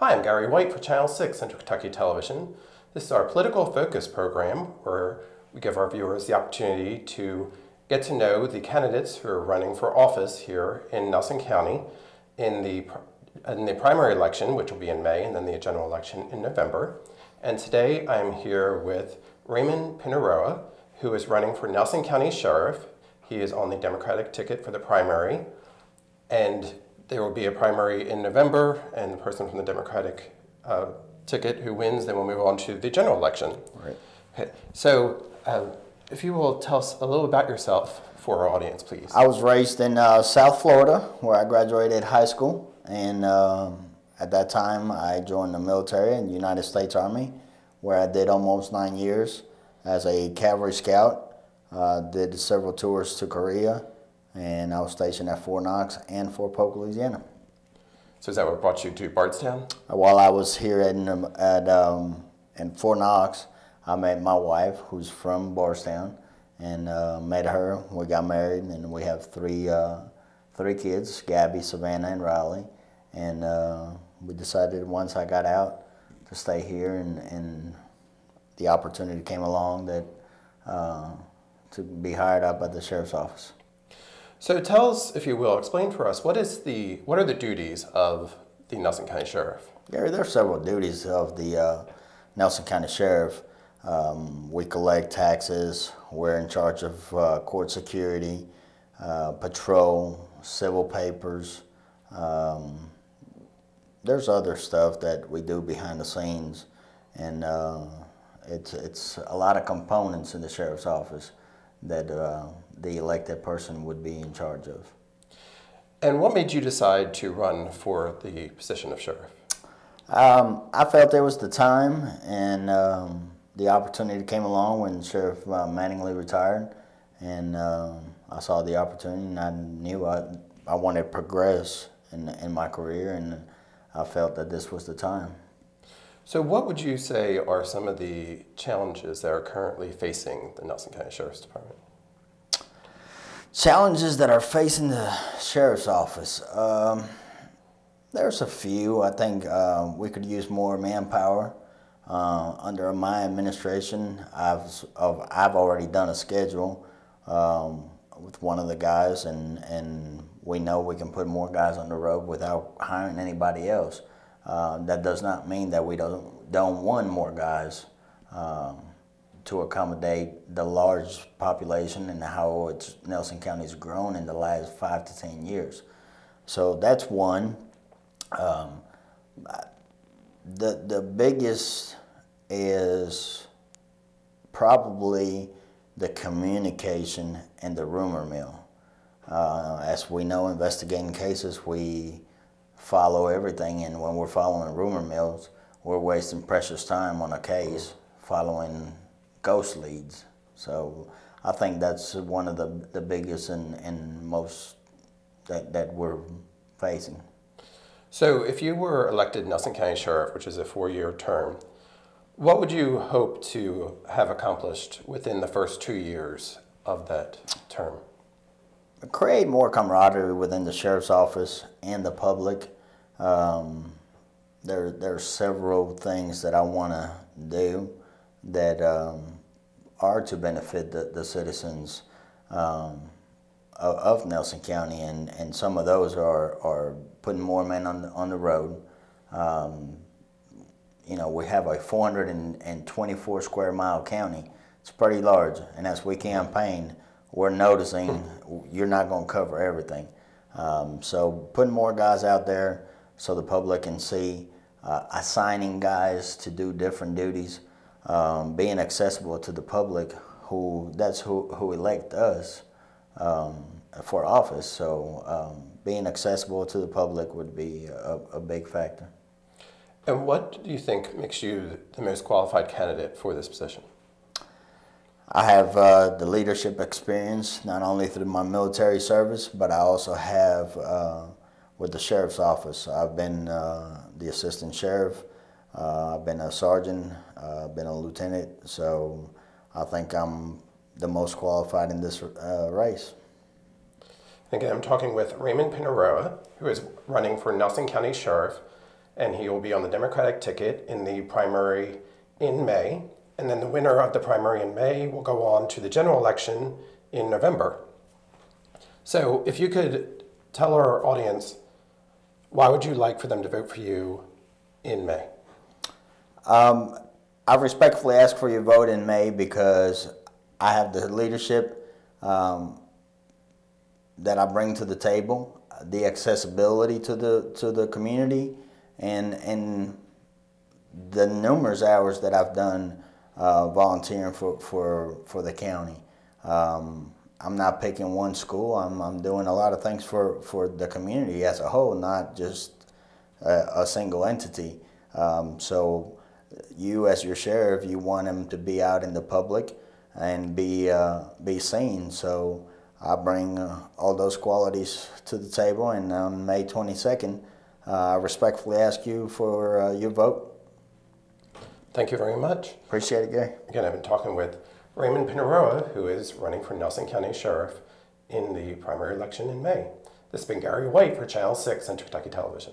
Hi, I'm Gary White for Channel 6 Central Kentucky Television. This is our Political Focus program where we give our viewers the opportunity to get to know the candidates who are running for office here in Nelson County in the primary election, which will be in May, and then the general election in November. And today I'm here with Ramon Pineiroa, who is running for Nelson County Sheriff. He is on the Democratic ticket for the primary, and there will be a primary in November, and the person from the Democratic ticket who wins, then we'll move on to the general election. Right. Okay. So if you will tell us a little about yourself for our audience, please. I was raised in South Florida, where I graduated high school, and at that time I joined the military in the United States Army, where I did almost 9 years as a cavalry scout. Did several tours to Korea, and I was stationed at Fort Knox and Fort Polk, Louisiana. So is that what brought you to Bardstown? While I was here in Fort Knox, I met my wife, who's from Bardstown, and met her. We got married, and we have three kids, Gabby, Savannah, and Riley. And we decided once I got out to stay here, and the opportunity came along that to be hired out by the sheriff's office. So tell us, if you will, explain for us, what are the duties of the Nelson County Sheriff? Gary, there are several duties of the Nelson County Sheriff. We collect taxes, we're in charge of court security, patrol, civil papers. There's other stuff that we do behind the scenes, and it's a lot of components in the sheriff's office that the elected person would be in charge of. And what made you decide to run for the position of sheriff? I felt there was the time, and the opportunity came along when Sheriff Mattingly retired, and I saw the opportunity, and I knew I wanted to progress in my career, and I felt that this was the time. So what would you say are some of the challenges that are currently facing the Nelson County Sheriff's Department? Challenges that are facing the sheriff's office. There's a few. I think we could use more manpower. Under my administration, I've already done a schedule with one of the guys, and we know we can put more guys on the road without hiring anybody else. That does not mean that we don't want more guys to accommodate the large population and how Nelson County's grown in the last 5 to 10 years. So that's one. The biggest is probably the communication and the rumor mill. As we know, investigating cases, we follow everything, and when we're following rumor mills, we're wasting precious time on a case following ghost leads. So I think that's one of the biggest and most that we're facing. So if you were elected Nelson County Sheriff, which is a 4-year term, what would you hope to have accomplished within the first 2 years of that term? Create more camaraderie within the sheriff's office and the public. There are several things that I want to do that are to benefit the citizens of Nelson County, and some of those are putting more men on the road. You know, we have a 424 square mile county. It's pretty large, and as we campaign, we're noticing you're not going to cover everything. So putting more guys out there so the public can see, assigning guys to do different duties, being accessible to the public, who elect us for office. So being accessible to the public would be a big factor. And what do you think makes you the most qualified candidate for this position? I have the leadership experience, not only through my military service, but I also have with the sheriff's office. I've been the assistant sheriff, I've been a sergeant, been a lieutenant, so I think I'm the most qualified in this race. Again, I'm talking with Ramon Pineiroa, who is running for Nelson County Sheriff. and he will be on the Democratic ticket in the primary in May. And then the winner of the primary in May will go on to the general election in November. So if you could tell our audience, why would you like for them to vote for you in May? I respectfully ask for your vote in May because I have the leadership that I bring to the table, the accessibility to the community, and the numerous hours that I've done volunteering for the county. I'm not picking one school. I'm doing a lot of things for the community as a whole, not just a single entity. So you, as your sheriff, you want him to be out in the public and be seen. So I bring all those qualities to the table, and on May 22nd, I respectfully ask you for your vote. Thank you very much. Appreciate it, Gary. Again, I've been talking with Ramon Pineiroa, who is running for Nelson County Sheriff in the primary election in May. This has been Gary White for Channel 6 Central Kentucky Television.